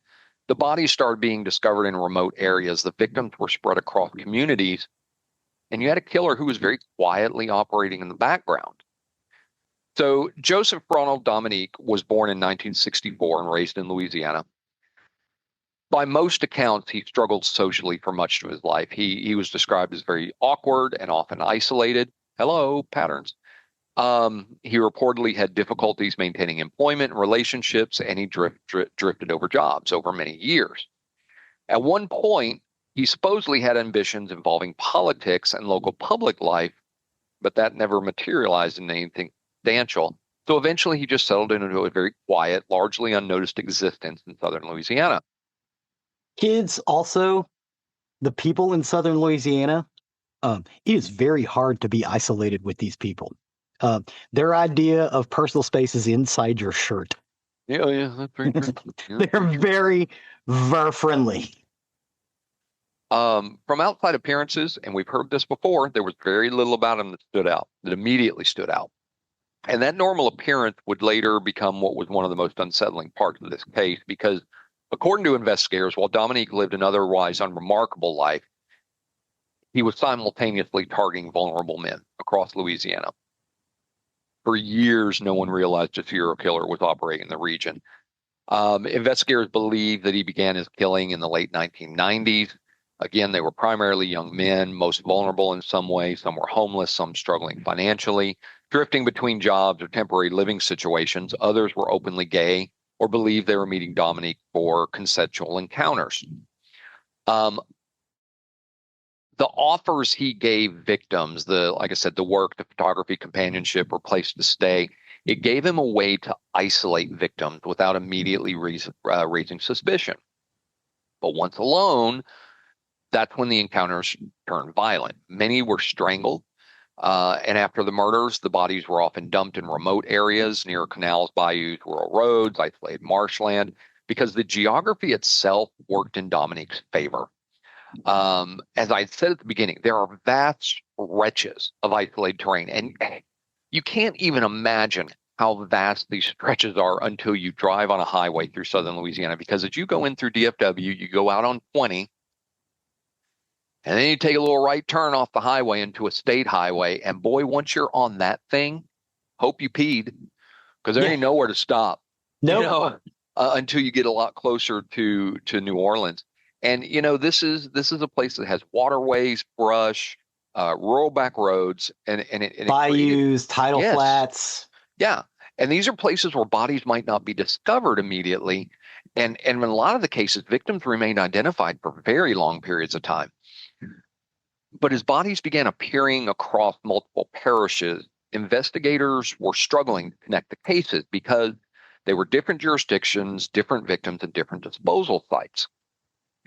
B: the bodies started being discovered in remote areas. The victims were spread across communities, and you had a killer who was very quietly operating in the background. So Joseph Ronald Dominique was born in 1964 and raised in Louisiana. By most accounts, he struggled socially for much of his life. He was described as very awkward and often isolated. Hello, patterns. He reportedly had difficulties maintaining employment and relationships, and he drifted over jobs over many years. At one point, he supposedly had ambitions involving politics and local public life, but that never materialized in anything substantial. So eventually he just settled into a very quiet, largely unnoticed existence in southern Louisiana.
A: Kids, also, the people in southern Louisiana, it is very hard to be isolated with these people. Their idea of personal space is inside your shirt.
B: Yeah, that's very true.
A: They're very friendly.
B: From outside appearances, and we've heard this before, there was very little about him that stood out, that immediately stood out. And that normal appearance would later become what was one of the most unsettling parts of this case, because according to investigators, while Dominique lived an otherwise unremarkable life, he was simultaneously targeting vulnerable men across Louisiana. For years, no one realized a serial killer was operating in the region. Investigators believe that he began his killing in the late 1990s. Again, they were primarily young men, most vulnerable in some way. Some were homeless, some struggling financially, drifting between jobs or temporary living situations. Others were openly gay or believed they were meeting Dominique for consensual encounters. The offers he gave victims, like I said, the work, the photography, companionship, or place to stay, it gave him a way to isolate victims without immediately raising suspicion. But once alone, that's when the encounters turned violent. Many were strangled, and after the murders, the bodies were often dumped in remote areas near canals, bayous, rural roads, isolated marshland, because the geography itself worked in Dominique's favor. As I said at the beginning, there are vast stretches of isolated terrain, and you can't even imagine how vast these stretches are until you drive on a highway through southern Louisiana, because as you go in through DFW, you go out on 20, and then you take a little right turn off the highway into a state highway. And boy, once you're on that thing, hope you peed, because there ain't nowhere to stop.
A: Nope.
B: Until you get a lot closer to New Orleans. And this is a place that has waterways, brush, rural back roads, and
A: bayous, tidal flats.
B: Yeah, and these are places where bodies might not be discovered immediately, and in a lot of the cases, victims remained identified for very long periods of time. But as bodies began appearing across multiple parishes, investigators were struggling to connect the cases because they were different jurisdictions, different victims, and different disposal sites.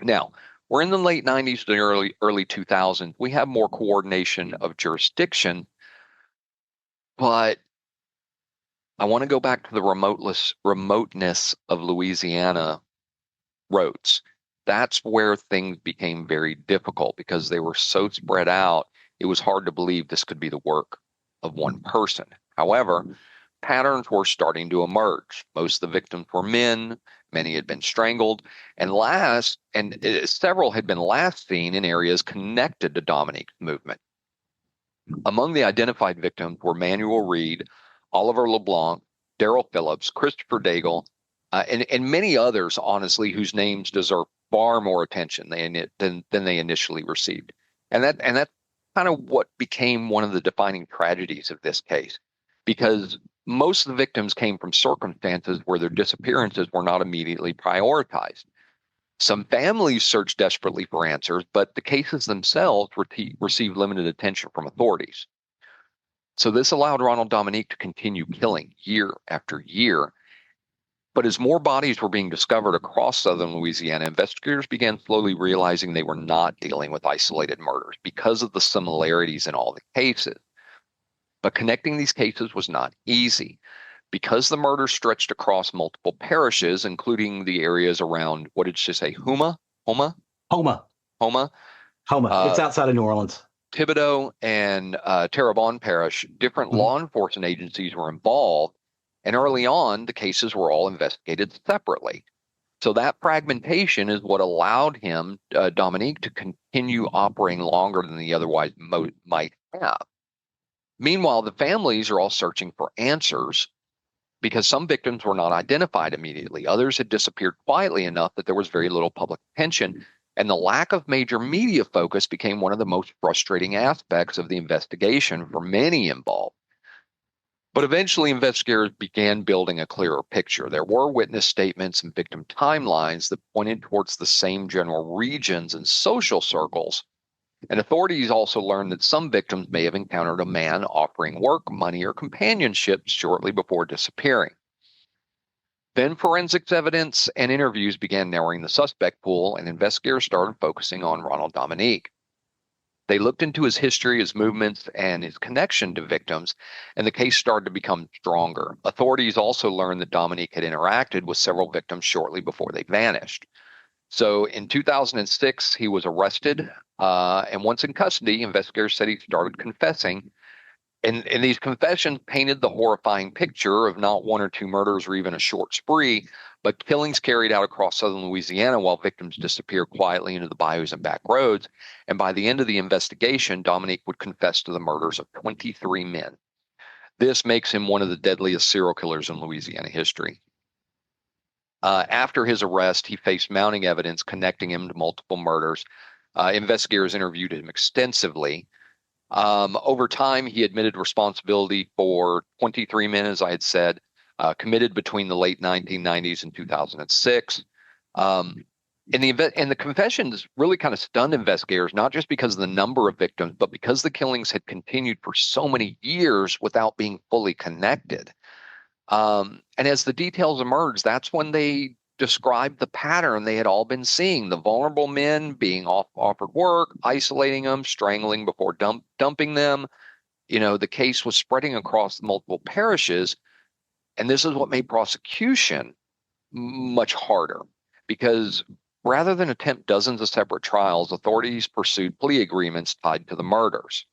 B: Now, we're in the late 90s to the early 2000s. We have more coordination of jurisdiction, but I want to go back to the remoteness of Louisiana roads. That's where things became very difficult because they were so spread out. It was hard to believe this could be the work of one person. However, patterns were starting to emerge. Most of the victims were men, many had been strangled, and several had been last seen in areas connected to Dominique's movement. Among the identified victims were Manuel Reed, Oliver LeBlanc, Daryl Phillips, Christopher Daigle, and many others, honestly, whose names deserve far more attention than they initially received. And that's kind of what became one of the defining tragedies of this case, because most of the victims came from circumstances where their disappearances were not immediately prioritized. Some families searched desperately for answers, but the cases themselves received limited attention from authorities. So this allowed Ronald Dominique to continue killing year after year. But as more bodies were being discovered across southern Louisiana, investigators began slowly realizing they were not dealing with isolated murders because of the similarities in all the cases. But connecting these cases was not easy. Because the murders stretched across multiple parishes, including the areas around, what did she say, Homa?
A: Homa.
B: Homa.
A: It's outside of New Orleans.
B: Thibodaux and Terrebonne Parish, different law enforcement agencies were involved, and early on, the cases were all investigated separately. So that fragmentation is what allowed him, Dominique, to continue operating longer than he otherwise might have. Meanwhile, the families are all searching for answers because some victims were not identified immediately. Others had disappeared quietly enough that there was very little public attention, and the lack of major media focus became one of the most frustrating aspects of the investigation for many involved. But eventually, investigators began building a clearer picture. There were witness statements and victim timelines that pointed towards the same general regions and social circles. And authorities also learned that some victims may have encountered a man offering work, money, or companionship shortly before disappearing. Then forensics evidence and interviews began narrowing the suspect pool, and investigators started focusing on Ronald Dominique. They looked into his history, his movements, and his connection to victims, and the case started to become stronger. Authorities also learned that Dominique had interacted with several victims shortly before they vanished. So in 2006, he was arrested, and once in custody, investigators said he started confessing. And these confessions painted the horrifying picture of not one or two murders or even a short spree, but killings carried out across southern Louisiana while victims disappeared quietly into the bayous and back roads. And by the end of the investigation, Dominique would confess to the murders of 23 men. This makes him one of the deadliest serial killers in Louisiana history. After his arrest, he faced mounting evidence connecting him to multiple murders. Investigators interviewed him extensively. Over time, he admitted responsibility for 23 men, as I had said, committed between the late 1990s and 2006. And the confessions really kind of stunned investigators, not just because of the number of victims, but because the killings had continued for so many years without being fully connected. And as the details emerged, that's when they described the pattern they had all been seeing: the vulnerable men being offered work, isolating them, strangling before dumping them. The case was spreading across multiple parishes, and this is what made prosecution much harder, because rather than attempt dozens of separate trials, authorities pursued plea agreements tied to the murders.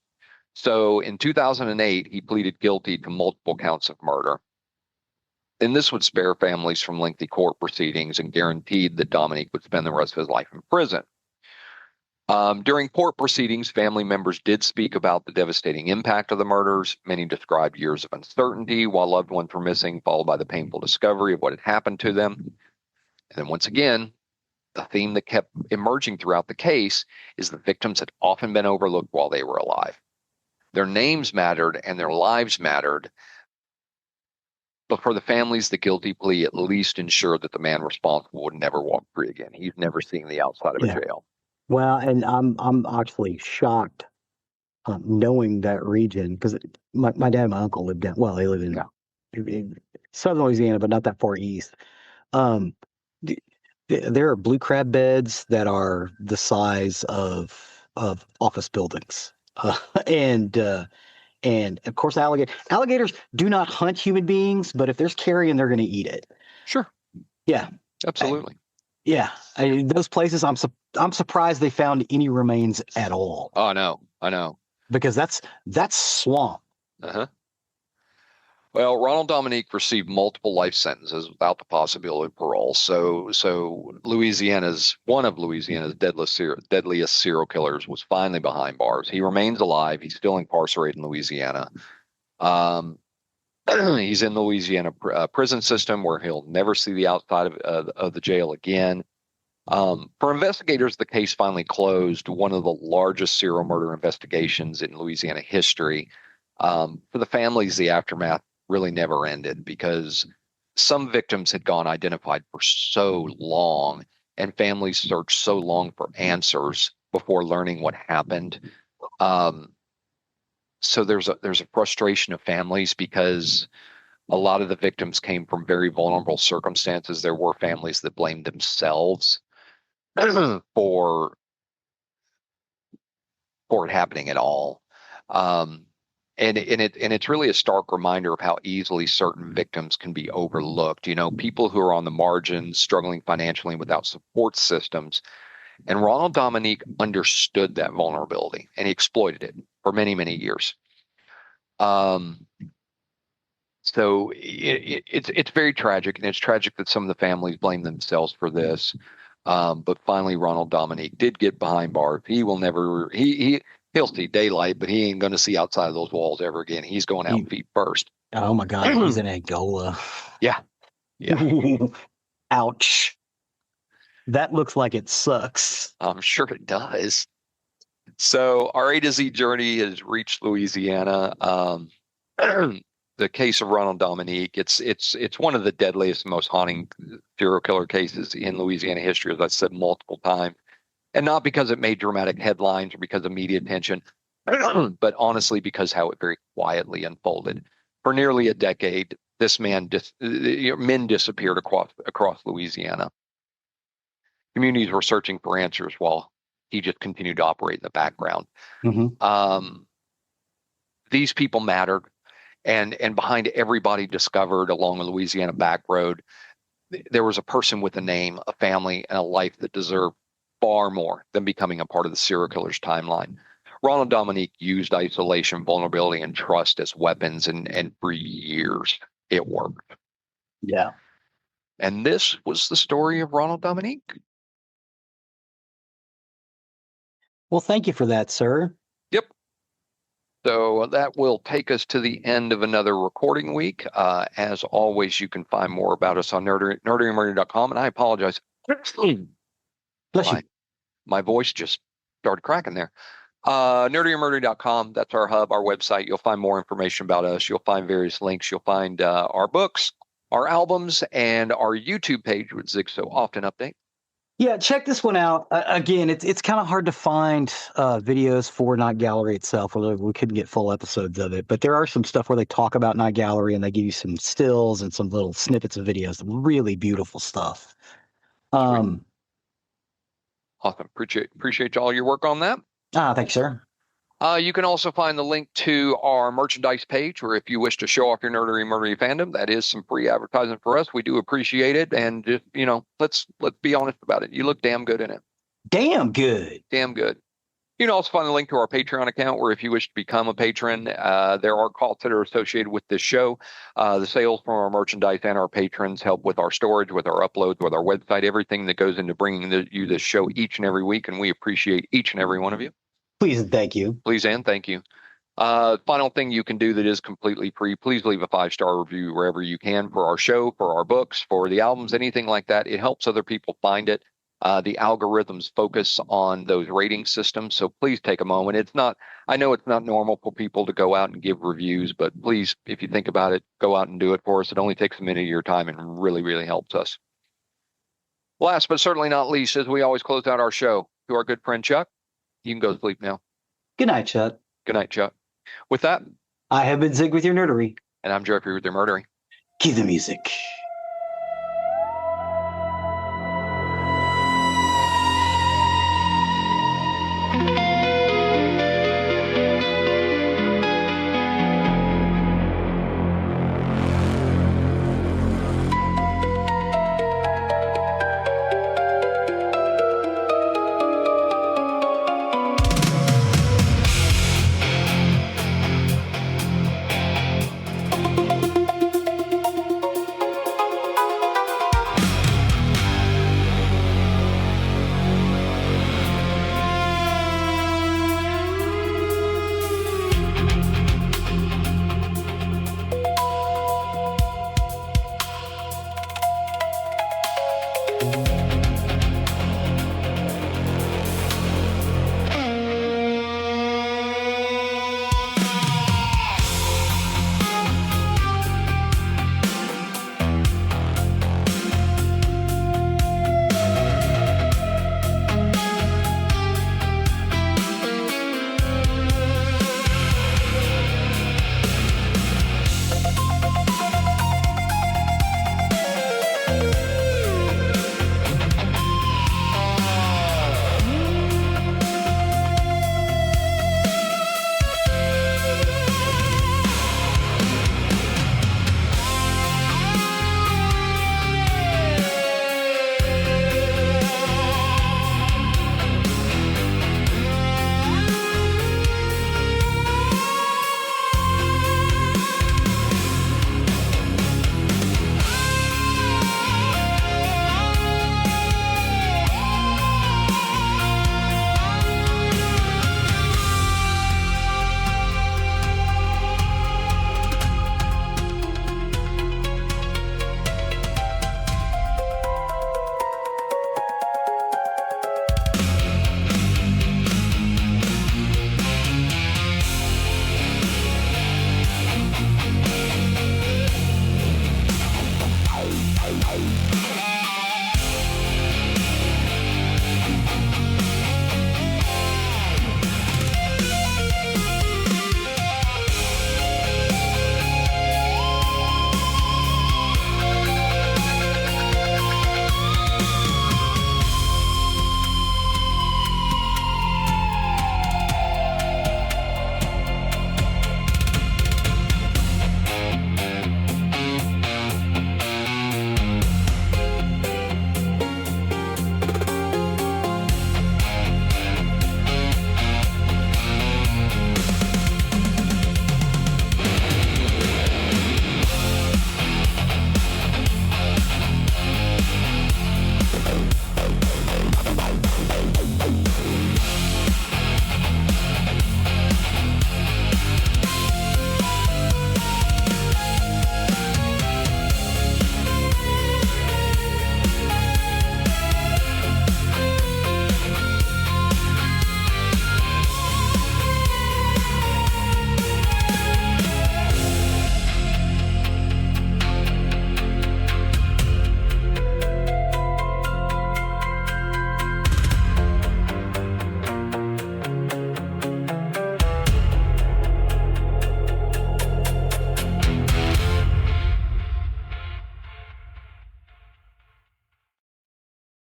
B: So in 2008, he pleaded guilty to multiple counts of murder. And this would spare families from lengthy court proceedings and guaranteed that Dominique would spend the rest of his life in prison. During court proceedings, family members did speak about the devastating impact of the murders. Many described years of uncertainty while loved ones were missing, followed by the painful discovery of what had happened to them. And then once again, the theme that kept emerging throughout the case is the victims had often been overlooked while they were alive. Their names mattered and their lives mattered, but for the families, the guilty plea at least ensured that the man responsible would never walk free again. He's never seen the outside of a jail.
A: Well, and I'm actually shocked knowing that region, because my dad and my uncle lived down. Well, they live in southern Louisiana, but not that far east. There are blue crab beds that are the size of office buildings, and of course, alligators do not hunt human beings, but if there's carrion, they're going to eat it.
B: Sure.
A: Yeah.
B: Absolutely.
A: Those places, I'm surprised they found any remains at all.
B: Oh, I know.
A: Because that's swamp.
B: Uh-huh. Well, Ronald Dominique received multiple life sentences without the possibility of parole. So one of Louisiana's deadliest serial killers was finally behind bars. He remains alive. He's still incarcerated in Louisiana. Um, he's in the Louisiana prison system where he'll never see the outside of the jail again. For investigators, the case finally closed, one of the largest serial murder investigations in Louisiana history. For the families, the aftermath really never ended because some victims had gone identified for so long, and families searched so long for answers before learning what happened. So there's a frustration of families because a lot of the victims came from very vulnerable circumstances. There were families that blamed themselves for it happening at all. And it's really a stark reminder of how easily certain victims can be overlooked. You know, people who are on the margins, struggling financially without support systems. And Ronald Dominique understood that vulnerability and he exploited it for many, many years. So it's very tragic, and it's tragic that some of the families blame themselves for this. But finally, Ronald Dominique did get behind bars. He will never he'll see daylight, but he ain't going to see outside of those walls ever again. He's going out feet first.
A: Oh my God, he's in Angola.
B: Yeah.
A: Ouch. That looks like it sucks.
B: I'm sure it does. So our A to Z journey has reached Louisiana. The case of Ronald Dominique, it's one of the deadliest, most haunting serial killer cases in Louisiana history, as I've said multiple times. And not because it made dramatic headlines or because of media attention, but honestly because how it very quietly unfolded. For nearly a decade, this men disappeared across Louisiana. Communities were searching for answers while he just continued to operate in the background. Mm-hmm. These people mattered. And behind every body discovered along a Louisiana back road, there was a person with a name, a family, and a life that deserved far more than becoming a part of the serial killer's timeline. Ronald Dominique used isolation, vulnerability, and trust as weapons, and for years it worked.
A: Yeah.
B: And this was the story of Ronald Dominique.
A: Well, thank you for that, sir.
B: Yep. So that will take us to the end of another recording week. As always, you can find more about us on nerderymurdery.com. And I apologize.
A: Bless you.
B: My voice just started cracking there. Nerderymurdery.com. That's our hub, our website. You'll find more information about us. You'll find various links. You'll find our books, our albums, and our YouTube page, which Zig so often updates.
A: Yeah, check this one out. Again, it's kind of hard to find videos for Night Gallery itself, although we couldn't get full episodes of it. But there are some stuff where they talk about Night Gallery and they give you some stills and some little snippets of videos. Really beautiful stuff.
B: Awesome. Appreciate all your work on that.
A: Thanks, sir.
B: You can also find the link to our merchandise page, where if you wish to show off your Nerdery Murdery fandom, that is some free advertising for us. We do appreciate it, and just let's be honest about it. You look damn good in it.
A: Damn good.
B: Damn good. You can also find the link to our Patreon account, where if you wish to become a patron, there are costs that are associated with this show. The sales from our merchandise and our patrons help with our storage, with our uploads, with our website, everything that goes into bringing you this show each and every week, and we appreciate each and every one of you.
A: Please and thank you.
B: Please and thank you. Final thing you can do that is completely free, please leave a 5-star review wherever you can for our show, for our books, for the albums, anything like that. It helps other people find it. The algorithms focus on those rating systems, so please take a moment. I know it's not normal for people to go out and give reviews, but please, if you think about it, go out and do it for us. It only takes a minute of your time and really, really helps us. Last but certainly not least, as we always close out our show, to our good friend Chuck, you can go to sleep now.
A: Good night, Chuck.
B: Good night, Chuck. With that,
A: I have been Zig with your Nerdery.
B: And I'm Jeffrey with your Murdery.
A: Cue the music.